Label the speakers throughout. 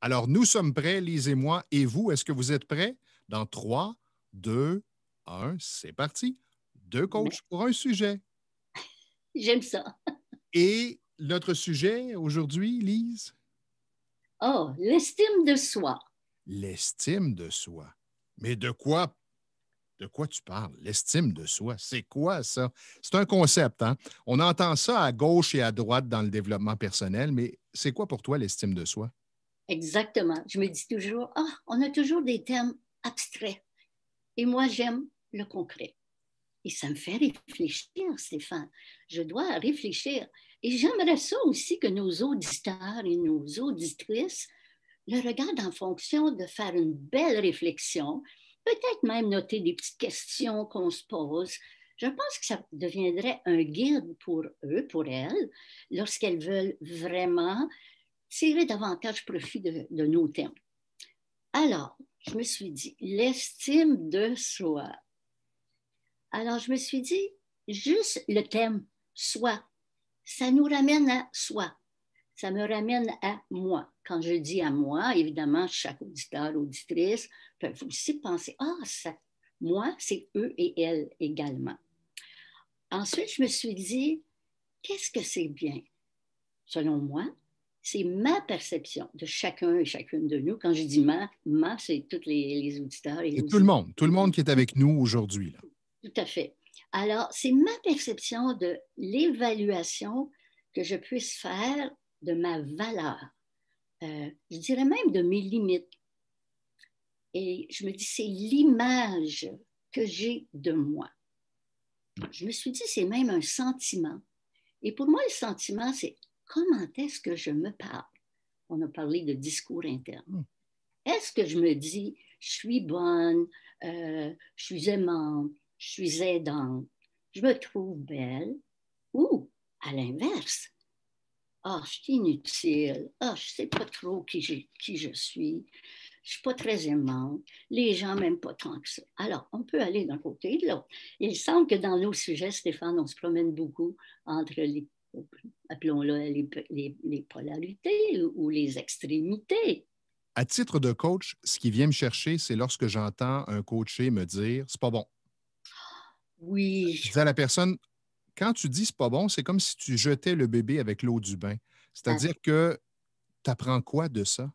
Speaker 1: Alors, nous sommes prêts, Lise et moi. Et vous, est-ce que vous êtes prêts? Dans 3, 2, 1, c'est parti. Deux
Speaker 2: Mais
Speaker 1: coachs pour un sujet.
Speaker 2: j'aime ça.
Speaker 1: Et notre sujet aujourd'hui, Lise?
Speaker 2: Oh, l'estime de soi.
Speaker 1: L'estime de soi. Mais de quoi tu parles? L'estime de soi, c'est quoi ça? C'est un concept, hein? On entend ça à gauche et à droite dans le développement personnel, mais c'est quoi pour toi l'estime de soi?
Speaker 2: Exactement. Je me dis toujours, ah, on a toujours des thèmes abstraits. Et moi, j'aime le concret. Et ça me fait réfléchir, Stéphane. Je dois réfléchir. Et j'aimerais ça aussi que nos auditeurs et nos auditrices le regardent en fonction de faire une belle réflexion, peut-être même noter des petites questions qu'on se pose. Je pense que ça deviendrait un guide pour eux, pour elles, lorsqu'elles veulent vraiment tirer davantage profit de nos thèmes. Alors, je me suis dit, l'estime de soi. Alors, je me suis dit, juste le thème soi, ça nous ramène à soi. Ça me ramène à moi. Quand je dis à moi, évidemment, chaque auditeur, auditrice peuvent aussi penser, ah, ça, moi, c'est eux et elles également. Ensuite, je me suis dit, qu'est-ce que c'est bien? Selon moi, c'est ma perception de chacun et chacune de nous. Quand je dis ma c'est tous les auditeurs et
Speaker 1: C'est
Speaker 2: auditrices.
Speaker 1: tout le monde qui est avec nous aujourd'hui, là.
Speaker 2: Tout à fait. Alors, c'est ma perception de l'évaluation que je puisse faire de ma valeur. Je dirais même de mes limites. Et je me dis, c'est l'image que j'ai de moi. Je me suis dit, c'est même un sentiment. Et pour moi, le sentiment, c'est comment est-ce que je me parle? On a parlé de discours interne. Est-ce que je me dis, je suis bonne, je suis aimante, je suis aidante, je me trouve belle? Ou, à l'inverse, ah, je suis inutile, ah, je ne sais pas trop qui je suis, je ne suis pas très aimante, les gens m'aiment pas tant que ça. Alors, on peut aller d'un côté et de l'autre. Il semble que dans nos sujets, Stéphane, on se promène beaucoup entre les, appelons-le les polarités ou les extrémités.
Speaker 1: À titre de coach, ce qui vient me chercher, c'est lorsque j'entends un coaché me dire c'est pas bon.
Speaker 2: Oui,
Speaker 1: Je dis à la personne, quand tu dis c'est pas bon, c'est comme si tu jetais le bébé avec l'eau du bain. C'est-à-dire que tu apprends quoi de ça?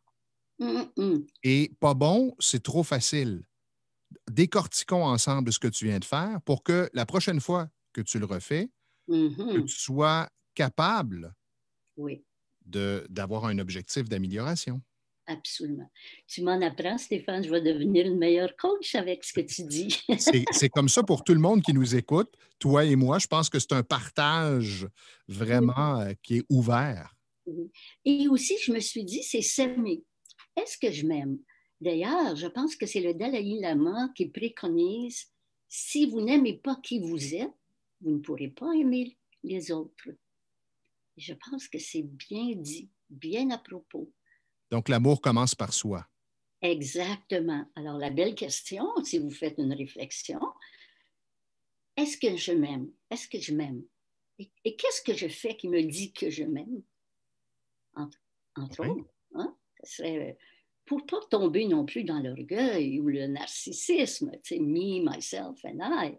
Speaker 1: Et pas bon, c'est trop facile. Décortiquons ensemble ce que tu viens de faire pour que la prochaine fois que tu le refais, que tu sois capable
Speaker 2: Oui,
Speaker 1: d'avoir un objectif d'amélioration.
Speaker 2: absolument. Tu m'en apprends, Stéphane, je vais devenir une meilleure coach avec ce que tu dis.
Speaker 1: C'est comme ça pour tout le monde qui nous écoute. Toi et moi, je pense que c'est un partage
Speaker 2: Oui,
Speaker 1: vraiment qui est ouvert.
Speaker 2: oui. Et aussi, je me suis dit, c'est s'aimer. Est-ce que je m'aime? D'ailleurs, je pense que c'est le Dalai Lama qui préconise, si vous n'aimez pas qui vous êtes, vous ne pourrez pas aimer les autres. Et je pense que c'est bien dit, bien à propos.
Speaker 1: Donc, l'amour commence par soi.
Speaker 2: Exactement. Alors, la belle question, si vous faites une réflexion, est-ce que je m'aime? Est-ce que je m'aime? Et qu'est-ce que je fais qui me dit que je m'aime? Entre
Speaker 1: Oui.
Speaker 2: autres, hein? Ça serait pour pas tomber non plus dans l'orgueil ou le narcissisme, tu sais, me, myself and I,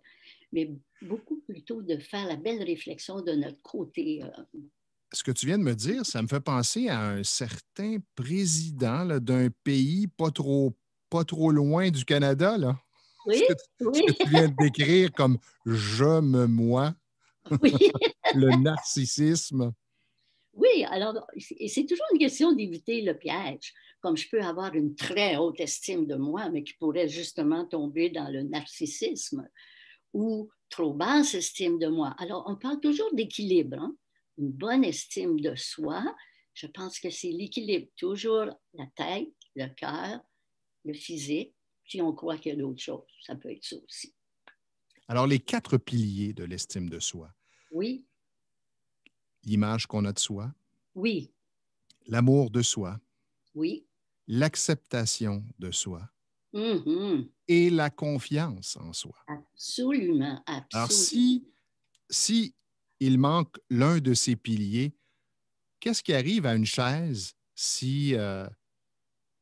Speaker 2: mais beaucoup plutôt de faire la belle réflexion de notre côté.
Speaker 1: Ce que tu viens de me dire, ça me fait penser à un certain président là, d'un pays pas trop loin du Canada, là.
Speaker 2: Oui,
Speaker 1: Ce
Speaker 2: oui,
Speaker 1: que tu viens de décrire comme je me moi,
Speaker 2: oui.
Speaker 1: le narcissisme.
Speaker 2: Oui, alors, et c'est toujours une question d'éviter le piège. Comme je peux avoir une très haute estime de moi, mais qui pourrait justement tomber dans le narcissisme ou trop basse estime de moi. Alors, on parle toujours d'équilibre, hein? Une bonne estime de soi. Je pense que c'est l'équilibre, toujours la tête, le cœur, le physique, puis on croit qu'il y a d'autres choses. Ça peut être ça aussi.
Speaker 1: Alors, les 4 piliers de l'estime de soi,
Speaker 2: Oui,
Speaker 1: l'image qu'on a de soi,
Speaker 2: oui,
Speaker 1: l'amour de soi,
Speaker 2: oui.
Speaker 1: l'acceptation de soi
Speaker 2: Mhm.
Speaker 1: et la confiance en soi.
Speaker 2: Absolument,
Speaker 1: Alors,
Speaker 2: absolument.
Speaker 1: si il manque l'un de ces piliers, qu'est-ce qui arrive à une chaise si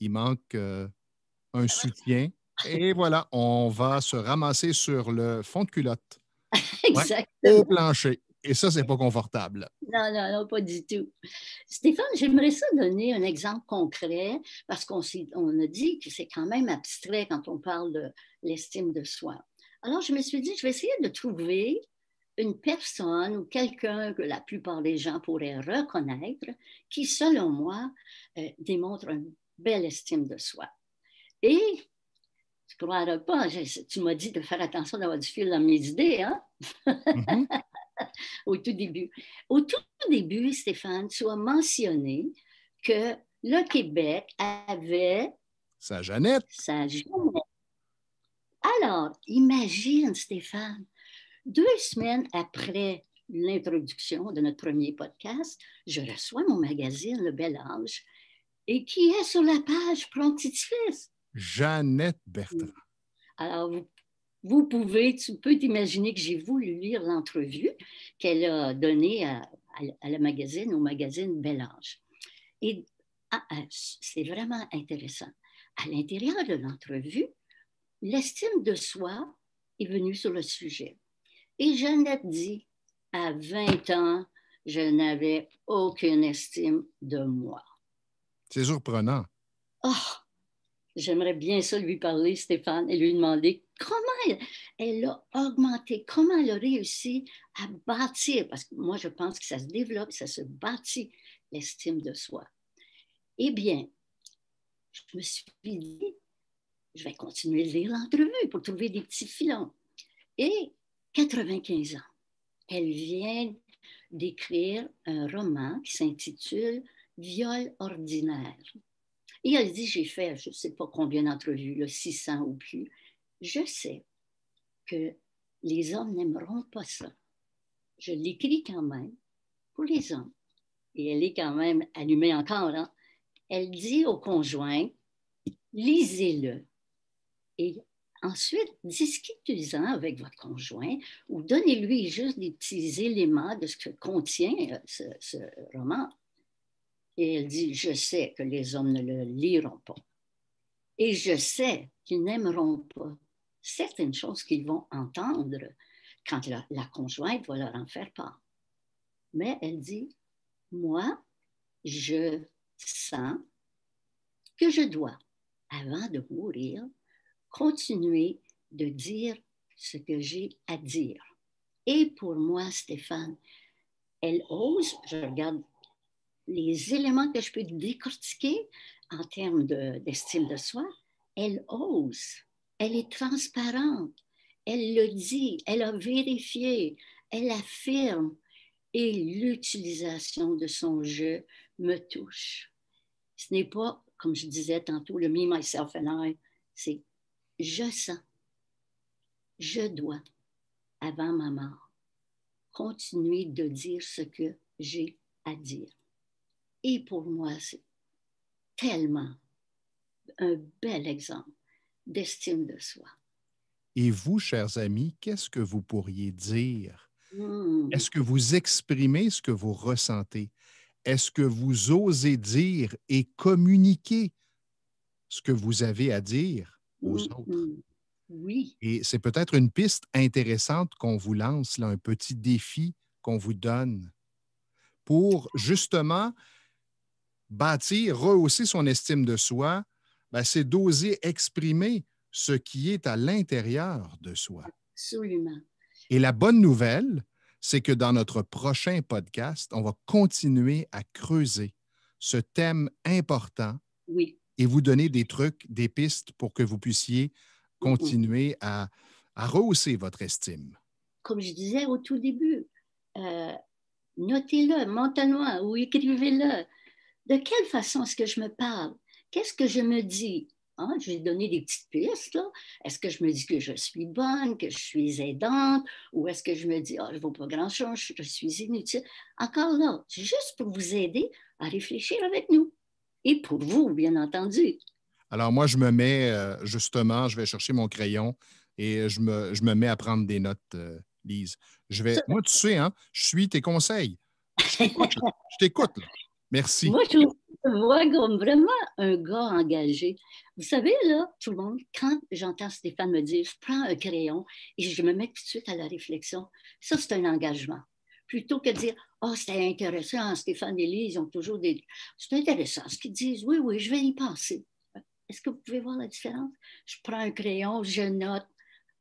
Speaker 1: il manque un soutien. Et voilà, on va se ramasser sur le fond de culotte. Ouais,
Speaker 2: Exactement.
Speaker 1: au plancher. Et ça, c'est pas confortable.
Speaker 2: Non, non, non, pas du tout. Stéphane, j'aimerais ça donner un exemple concret parce on a dit que c'est quand même abstrait quand on parle de l'estime de soi. Alors, je me suis dit, je vais essayer de trouver une personne ou quelqu'un que la plupart des gens pourraient reconnaître qui, selon moi, démontre une belle estime de soi. Et tu ne croiras pas, tu m'as dit de faire attention d'avoir du fil dans mes idées, hein?
Speaker 1: Mm-hmm.
Speaker 2: Au tout début. Au tout début, Stéphane, tu as mentionné que le Québec avait
Speaker 1: Sa Jeannette.
Speaker 2: sa Jeannette. Alors, imagine, Stéphane, 2 semaines après l'introduction de notre premier podcast, je reçois mon magazine Le Bel Âge et qui est sur la page Promptitifis.
Speaker 1: Jeannette Bertrand.
Speaker 2: Alors, tu peux t'imaginer que j'ai voulu lire l'entrevue qu'elle a donnée au magazine Bel Âge. Et c'est vraiment intéressant. À l'intérieur de l'entrevue, l'estime de soi est venue sur le sujet. Et Jeannette dit, à 20 ans, je n'avais aucune estime de moi.
Speaker 1: C'est surprenant.
Speaker 2: Oh, j'aimerais bien ça lui parler, Stéphane, et lui demander comment elle a augmenté, comment elle a réussi à bâtir, parce que moi, je pense que ça se développe, ça se bâtit, l'estime de soi. Eh bien, je me suis dit, je vais continuer de lire l'entrevue pour trouver des petits filons. Et 95 ans, elle vient d'écrire un roman qui s'intitule Viol ordinaire. Et elle dit, j'ai fait, je ne sais pas combien d'entrevues, 600 ou plus. Je sais que les hommes n'aimeront pas ça. Je l'écris quand même pour les hommes. Et elle est quand même allumée encore. Hein? Elle dit au conjoint, lisez-le. Et ensuite, discutez-en avec votre conjoint ou donnez-lui juste des petits éléments de ce que contient ce roman. Et elle dit, je sais que les hommes ne le liront pas. Et je sais qu'ils n'aimeront pas certaines choses qu'ils vont entendre quand la conjointe va leur en faire part. Mais elle dit, moi, je sens que je dois, avant de mourir, continuer de dire ce que j'ai à dire. Et pour moi, Stéphane, elle ose, je regarde les éléments que je peux décortiquer en termes d'estime de soi, elle ose, elle est transparente, elle le dit, elle a vérifié, elle affirme et l'utilisation de son jeu me touche. Ce n'est pas, comme je disais tantôt, le me, myself and I, c'est je sens, je dois, avant ma mort, continuer de dire ce que j'ai à dire. Et pour moi, c'est tellement un bel exemple d'estime de soi.
Speaker 1: Et vous, chers amis, qu'est-ce que vous pourriez dire? Est-ce que vous exprimez ce que vous ressentez? Est-ce que vous osez dire et communiquer ce que vous avez à dire aux autres?
Speaker 2: Oui.
Speaker 1: Et c'est peut-être une piste intéressante qu'on vous lance, là, un petit défi qu'on vous donne pour justement bâtir, rehausser son estime de soi, ben, c'est d'oser exprimer ce qui est à l'intérieur de soi.
Speaker 2: Absolument.
Speaker 1: Et la bonne nouvelle, c'est que dans notre prochain podcast, on va continuer à creuser ce thème important et vous donner des trucs, des pistes pour que vous puissiez continuer à rehausser votre estime.
Speaker 2: Comme je disais au tout début, notez-le mentalement ou écrivez-le. De quelle façon est-ce que je me parle? Qu'est-ce que je me dis? Hein? Je vais donner des petites pistes. Là. Est-ce que je me dis que je suis bonne, que je suis aidante, ou est-ce que je me dis, je ne vaux pas grand-chose, je suis inutile? Encore là, c'est juste pour vous aider à réfléchir avec nous. Et pour vous, bien entendu.
Speaker 1: Alors moi, je me mets, justement, je vais chercher mon crayon et je me mets à prendre des notes, Lise. Moi, tu sais, hein, je suis tes conseils. Je t'écoute. Là. Merci.
Speaker 2: Moi, je trouve me vois comme vraiment un gars engagé. Vous savez, là, tout le monde, quand j'entends Stéphane me dire, je prends un crayon et je me mets tout de suite à la réflexion, ça, c'est un engagement. Plutôt que de dire, oh, c'était intéressant, Stéphane et Lise, ils ont toujours des... C'est intéressant ce qu'ils disent, oui, oui, je vais y penser. Est-ce que vous pouvez voir la différence? Je prends un crayon, je note.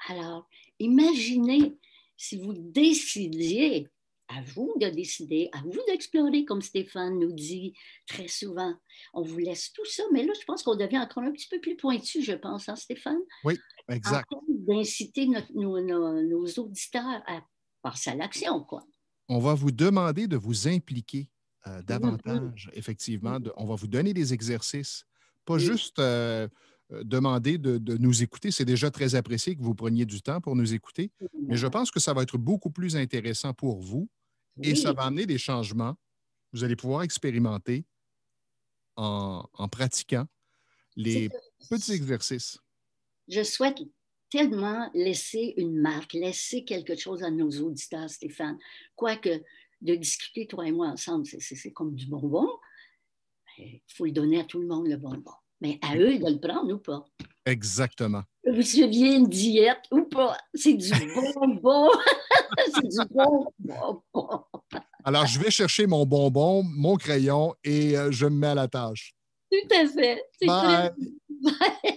Speaker 2: Alors, imaginez si vous décidiez, à vous de décider, à vous d'explorer, comme Stéphane nous dit très souvent. On vous laisse tout ça, mais là, je pense qu'on devient encore un petit peu plus pointu, je pense, hein, Stéphane?
Speaker 1: Oui, exact.
Speaker 2: En train d'inciter nos auditeurs à passer à l'action, quoi.
Speaker 1: On va vous demander de vous impliquer
Speaker 2: Mhm.
Speaker 1: davantage, effectivement. On va vous donner des exercices, pas
Speaker 2: Oui,
Speaker 1: juste demander de nous écouter. C'est déjà très apprécié que vous preniez du temps pour nous écouter, mais je pense que ça va être beaucoup plus intéressant pour vous et ça
Speaker 2: oui.
Speaker 1: va amener des changements. Vous allez pouvoir expérimenter en pratiquant les petits exercices.
Speaker 2: Je souhaite tellement laisser une marque, laisser quelque chose à nos auditeurs, Stéphane. Quoique, de discuter, toi et moi, ensemble, c'est comme du bonbon. Il faut le donner à tout le monde, le bonbon. Mais à eux de le prendre ou pas.
Speaker 1: Exactement.
Speaker 2: Vous suiviez une diète ou pas. C'est du bonbon. C'est du bonbon.
Speaker 1: Alors, je vais chercher mon bonbon, mon crayon et je me mets à la tâche.
Speaker 2: Tout à fait. C'est très...
Speaker 1: Bye!